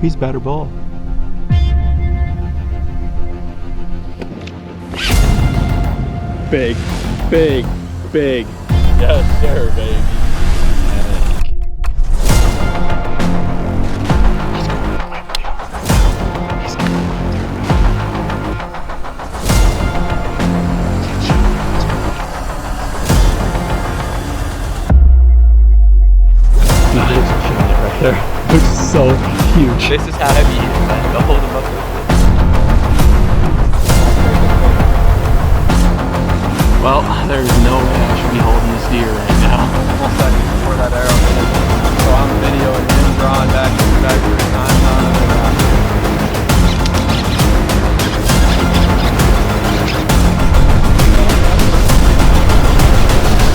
He's better bull. Big, big, big. Yes, sir, baby. Right there. Looks so huge. This is how heavy he is, man. They'll hold him up with it. Well, there's no way I should be holding this deer right now. Couple seconds before that arrow hit it. So I'm videoing him drawing back to his time.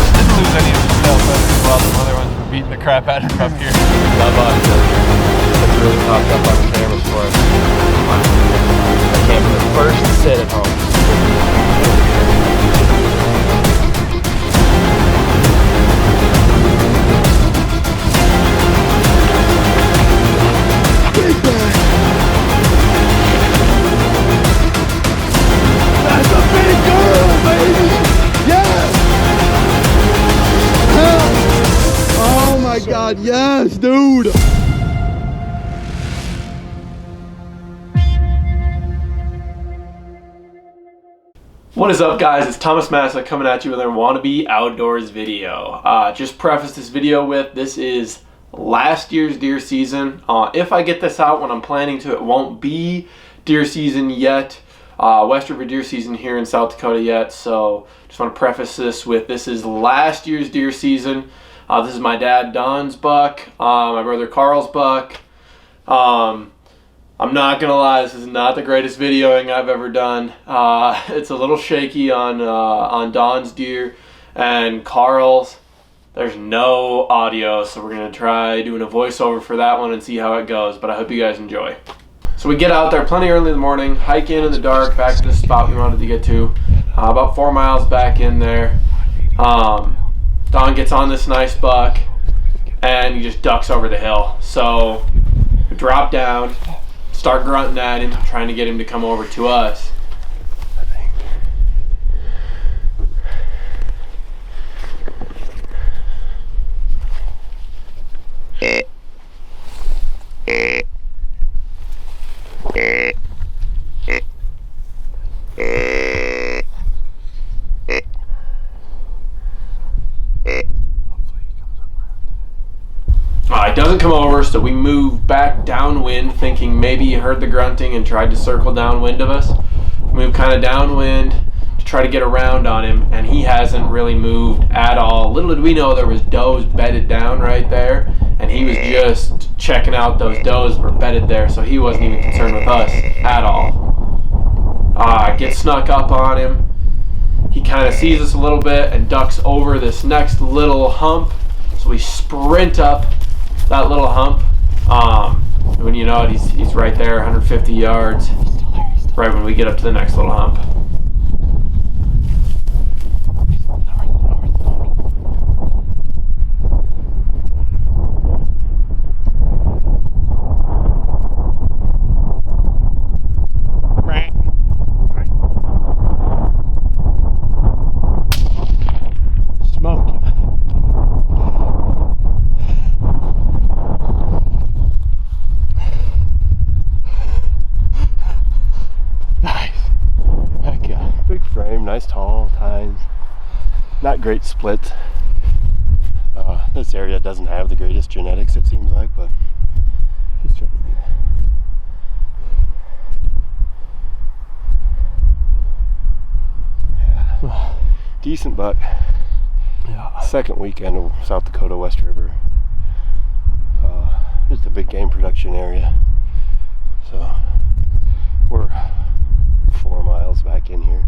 Didn't lose any of his tail feathers as well. The other ones were beating the crap out of him up here. That body that's really popped up on camera for us. I came from the first sit at home. That's a big girl, baby! Yes! Oh my God, yes, dude! What is up, guys? It's Thomas Massa coming at you with our Wannabe Outdoors video. Just preface this video with, this is last year's deer season. If I get this out when I'm planning to, it won't be deer season yet. West River deer season here in South Dakota yet. So just want to preface this with, this is last year's deer season. This is my dad Don's buck, my brother Carl's buck. I'm not gonna lie, this is not the greatest videoing I've ever done. It's a little shaky on Don's deer and Carl's. There's no audio, so we're gonna try doing a voiceover for that one and see how it goes, but I hope you guys enjoy. So we get out there plenty early in the morning, hike in the dark back to the spot we wanted to get to, about 4 miles back in there. Don gets on this nice buck and he just ducks over the hill. So we drop down, start grunting at him, trying to get him to come over to us. It doesn't come over, so we move back downwind, thinking maybe he heard the grunting and tried to circle downwind of us. Move kind of downwind to try to get around on him, and he hasn't really moved at all. Little did we know there was does bedded down right there, and he was just checking out those does that were bedded there, so he wasn't even concerned with us at all. Get snuck up on him. He kind of sees us a little bit and ducks over this next little hump, so we sprint up that little hump. When you know it, he's right there, 150 yards, right when we get up to the next little hump. Nice tall tines, not great splits. This area doesn't have the greatest genetics, it seems like, but he's trying to be. Yeah. Decent buck. Yeah. Second weekend of South Dakota West River. Just a big game production area. So we're 4 miles back in here.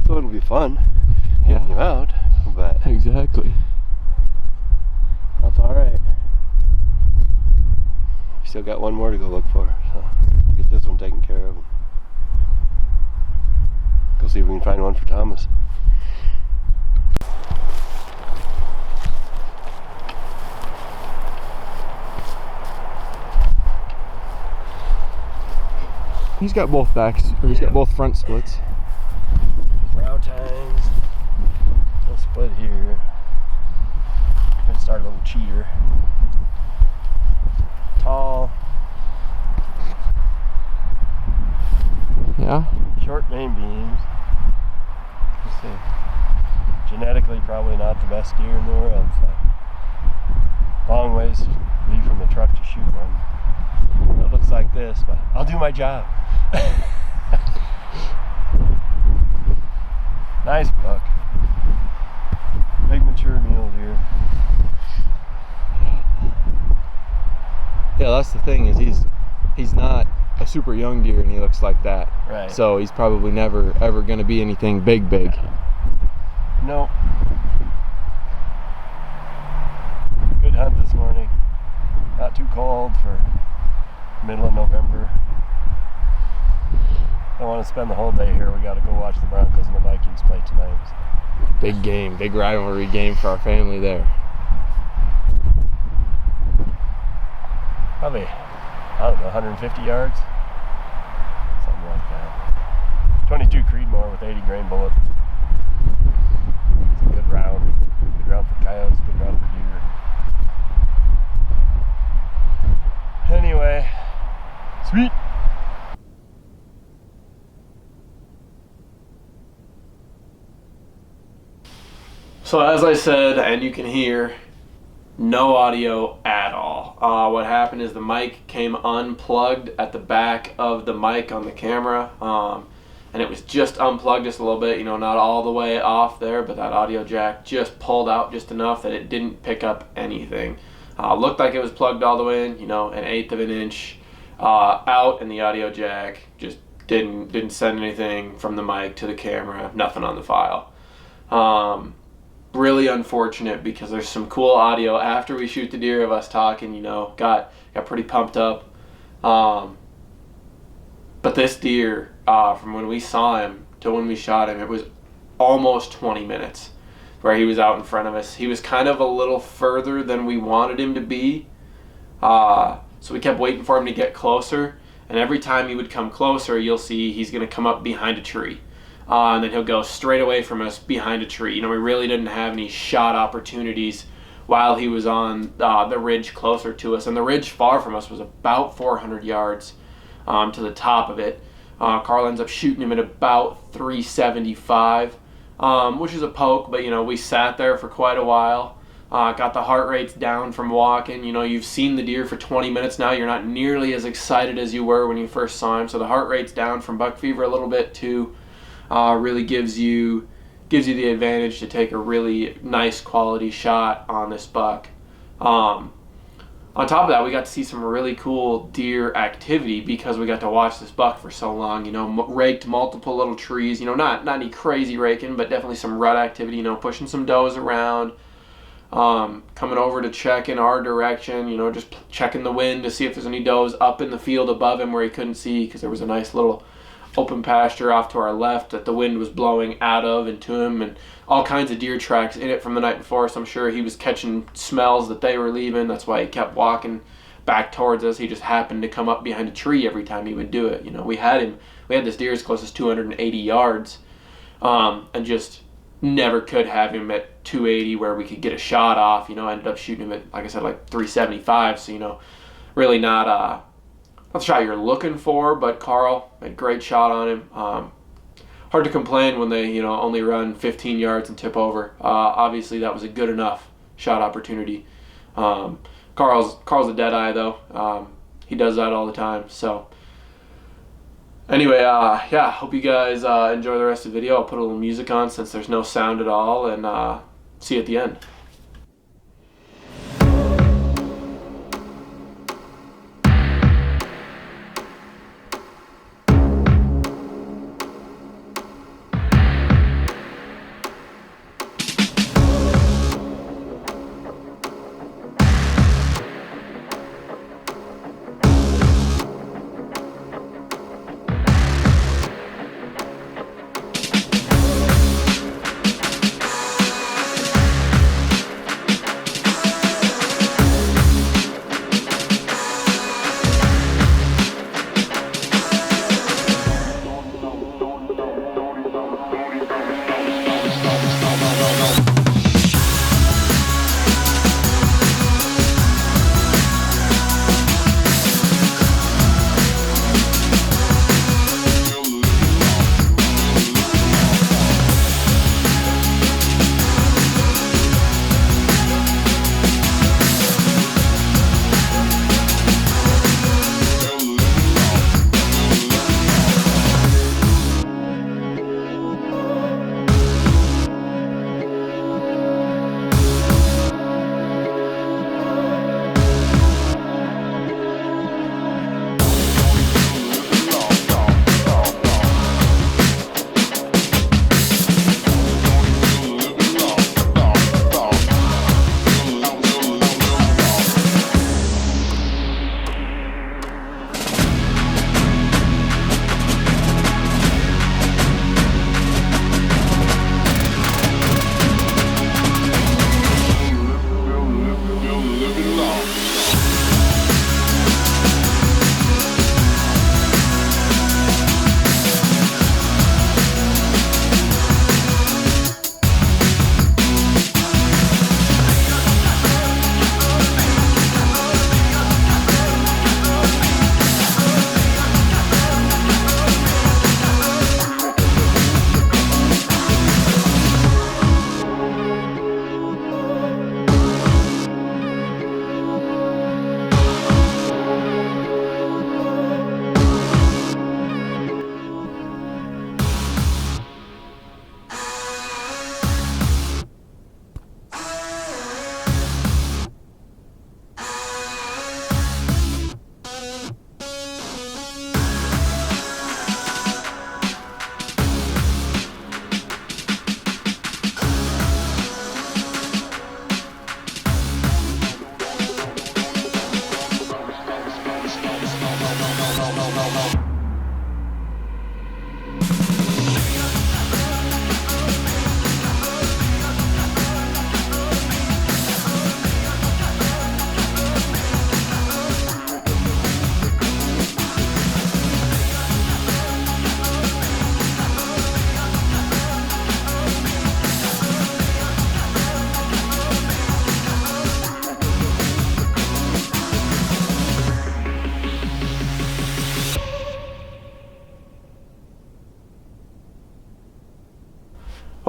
So it'll be fun getting him out, but exactly. That's all right. Still got one more to go look for, so we'll get this one taken care of. Go see if we can find one for Thomas. he's got both backs, or he's got both front splits. Brow tines. Little split here. Gonna start a little cheater. Tall. Yeah. Short main beams. Let's see. Genetically, probably not the best deer in the world. So. Long ways to be from the truck to shoot one. It looks like this, but I'll do my job. Nice buck. Big mature mule deer. Yeah, that's the thing, is he's not a super young deer and he looks like that. Right. So he's probably never ever gonna be anything big. Nope. Good hunt this morning. Not too cold for middle of November. Don't want to spend the whole day here. We got to go watch the Broncos and the Vikings play tonight. Big game, big rivalry game for our family there. Probably, I don't know, 150 yards? Something like that. 22 Creedmoor with 80 grain bullet. It's a good round. Good round for coyotes, good round for deer. Anyway, sweet. So as I said, and you can hear, no audio at all. What happened is the mic came unplugged at the back of the mic on the camera, and it was just unplugged just a little bit, not all the way off there, but that audio jack just pulled out just enough that it didn't pick up anything. Looked like it was plugged all the way in, an eighth of an inch out, and the audio jack just didn't send anything from the mic to the camera, nothing on the file. Really unfortunate, because there's some cool audio after we shoot the deer of us talking, got pretty pumped up. But this deer, from when we saw him to when we shot him, it was almost 20 minutes where he was out in front of us. He was kind of a little further than we wanted him to be. So we kept waiting for him to get closer, and every time he would come closer, you'll see he's going to come up behind a tree. And then he'll go straight away from us behind a tree. We really didn't have any shot opportunities while he was on the ridge closer to us. And the ridge far from us was about 400 yards to the top of it. Carl ends up shooting him at about 375, which is a poke, but we sat there for quite a while. Got the heart rates down from walking. You've seen the deer for 20 minutes now. You're not nearly as excited as you were when you first saw him. So the heart rate's down from buck fever a little bit too. Really gives you the advantage to take a really nice quality shot on this buck. On top of that, we got to see some really cool deer activity because we got to watch this buck for so long. Raked multiple little trees. Not any crazy raking, but definitely some rut activity. Pushing some does around. Coming over to check in our direction. Just checking the wind to see if there's any does up in the field above him where he couldn't see, because there was a nice little open pasture off to our left that the wind was blowing out of and to him, and all kinds of deer tracks in it from the night before, so I'm sure he was catching smells that they were leaving. That's why he kept walking back towards us. He just happened to come up behind a tree every time he would do it. We had this deer as close as 280 yards, and just never could have him at 280 where we could get a shot off. I ended up shooting him at, like I said, like 375, so really not the shot you're looking for, but Carl made a great shot on him. Hard to complain when they, only run 15 yards and tip over. Obviously, that was a good enough shot opportunity. Carl's a dead eye though. He does that all the time. So anyway, hope you guys enjoy the rest of the video. I'll put a little music on since there's no sound at all, and see you at the end.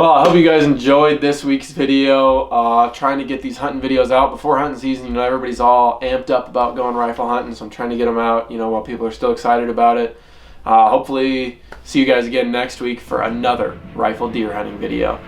Well, I hope you guys enjoyed this week's video. Trying to get these hunting videos out before hunting season. You know, everybody's all amped up about going rifle hunting, so I'm trying to get them out, you know, while people are still excited about it. Hopefully see you guys again next week for another rifle deer hunting video.